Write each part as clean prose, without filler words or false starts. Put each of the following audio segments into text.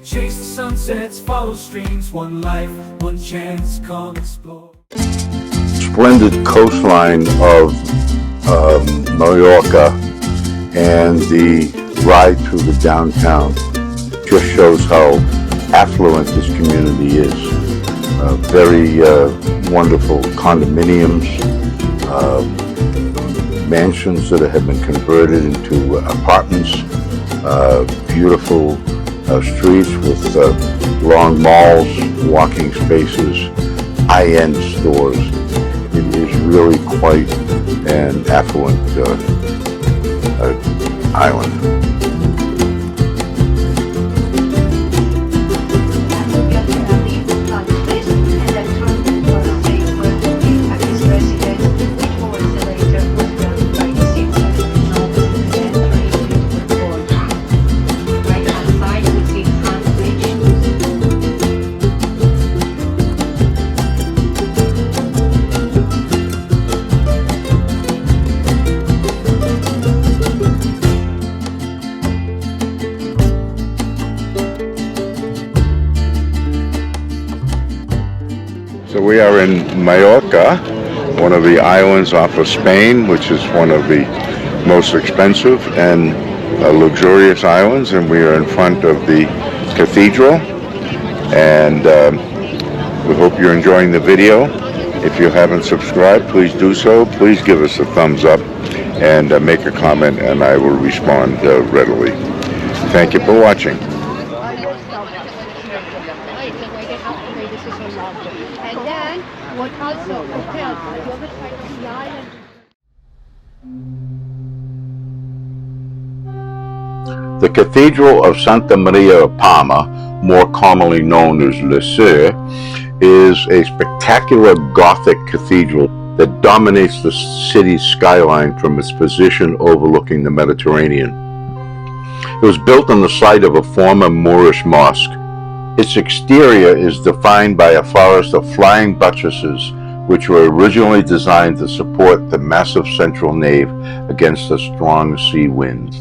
Chase the sunsets, follow streams. One life, one chance, come explore. Splendid coastline of Mallorca and the ride through the downtown just shows how affluent this community is. Very wonderful condominiums, mansions that have been converted into apartments, beautiful streets with long malls, walking spaces, high-end stores. It is really quite an affluent island. So we are in Mallorca, one of the islands off of Spain, which is one of the most expensive and luxurious islands, and we are in front of the cathedral, and we hope you're enjoying the video. If you haven't subscribed, please do so. Please give us a thumbs up and make a comment, and I will respond readily. Thank you for watching. And then, what also hotels on the other side of the island. The Cathedral of Santa Maria of Palma, more commonly known as Le Seu, is a spectacular Gothic cathedral that dominates the city's skyline from its position overlooking the Mediterranean. It was built on the site of a former Moorish mosque. Its exterior is defined by a forest of flying buttresses, which were originally designed to support the massive central nave against a strong sea wind.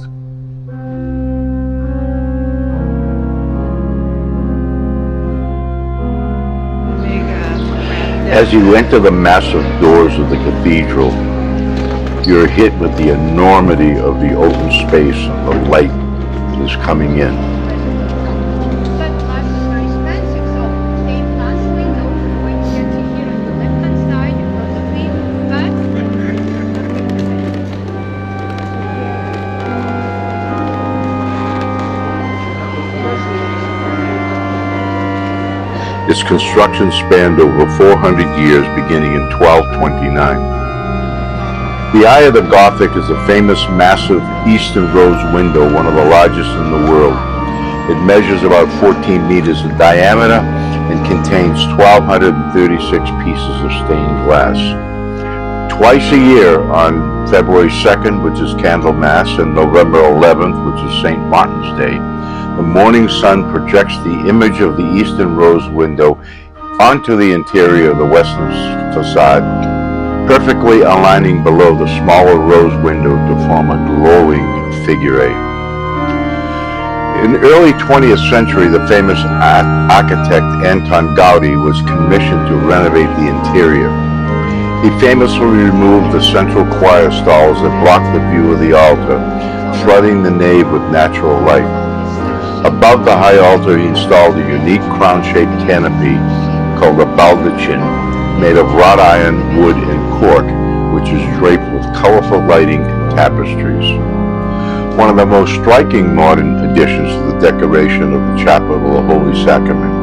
As you enter the massive doors of the cathedral, you're hit with the enormity of the open space and the light that is coming in. Its construction spanned over 400 years, beginning in 1229. The Eye of the Gothic is a famous massive eastern rose window, one of the largest in the world. It measures about 14 meters in diameter and contains 1,236 pieces of stained glass. Twice a year, on February 2nd, which is Candlemas, and November 11th, which is St. Martin's Day, the morning sun projects the image of the eastern rose window onto the interior of the western facade, perfectly aligning below the smaller rose window to form a glowing figure eight. In the early 20th century, the famous architect Antoni Gaudí was commissioned to renovate the interior. He famously removed the central choir stalls that blocked the view of the altar, flooding the nave with natural light. Above the high altar, he installed a unique crown-shaped canopy called a baldachin, made of wrought iron, wood, and cork, which is draped with colorful lighting and tapestries. One of the most striking modern additions to the decoration of the Chapel of the Holy Sacrament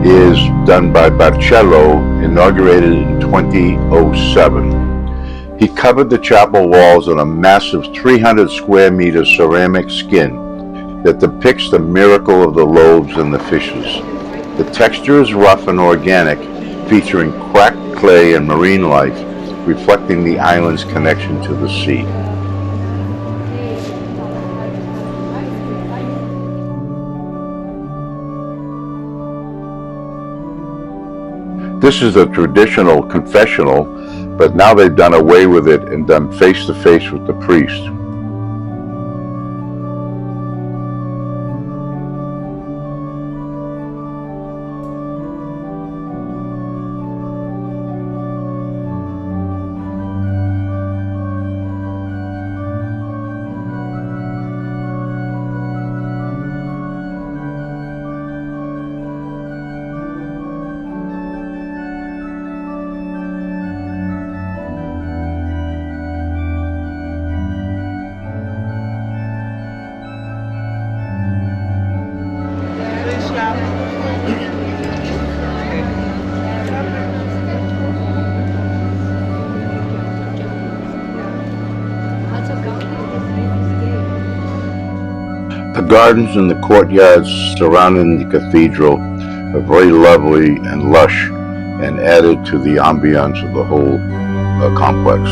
is done by Barcello, inaugurated in 2007. He covered the chapel walls in a massive 300 square meter ceramic skin that depicts the miracle of the loaves and the fishes. The texture is rough and organic, featuring cracked clay and marine life, reflecting the island's connection to the sea. This is a traditional confessional, but now they've done away with it and done face-to-face with the priest. gardens and the courtyards surrounding the cathedral are very lovely and lush and added to the ambiance of the whole complex.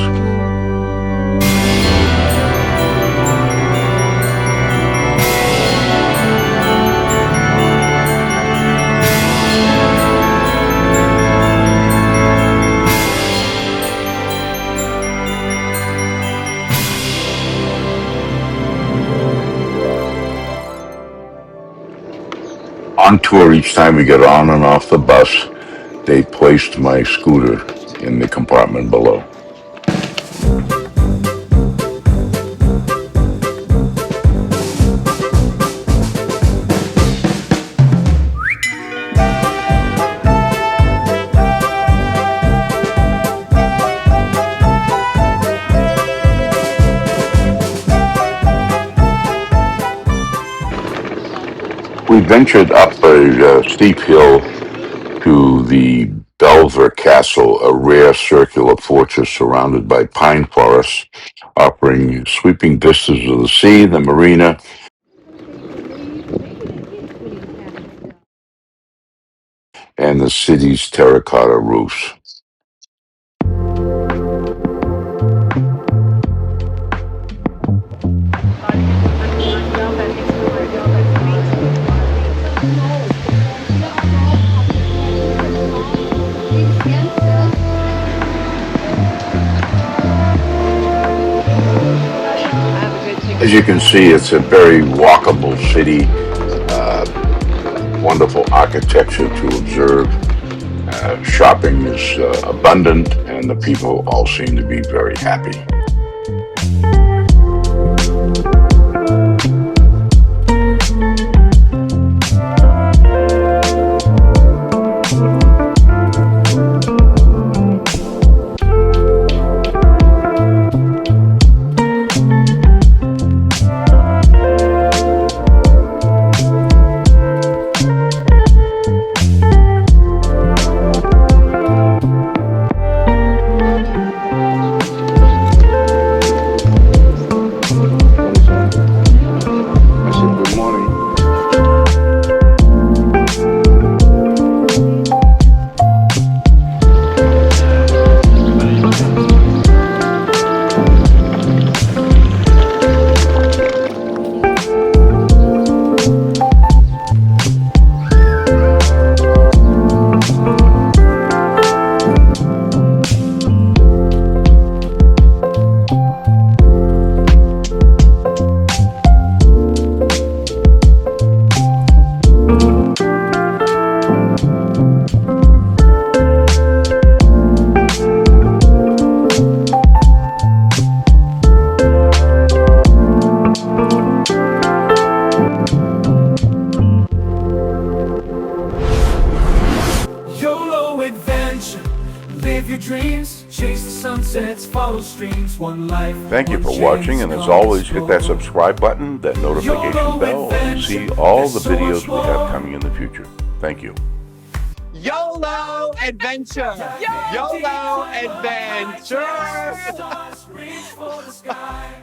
On tour, each time we get on and off the bus, they placed my scooter in the compartment below. We ventured up a steep hill to the Bellver Castle, a rare circular fortress surrounded by pine forests, offering sweeping vistas of the sea, the marina, and the city's terracotta roofs. As you can see, it's a very walkable city, wonderful architecture to observe. Shopping is abundant, and the people all seem to be very happy. Live your dreams, chase the sunsets, follow streams, one life. Thank you for watching, and as always, hit that subscribe button, that notification bell, and see all the videos we have coming in the future. Thank you. YOLO adventure! YOLO adventure! Reach for the sky.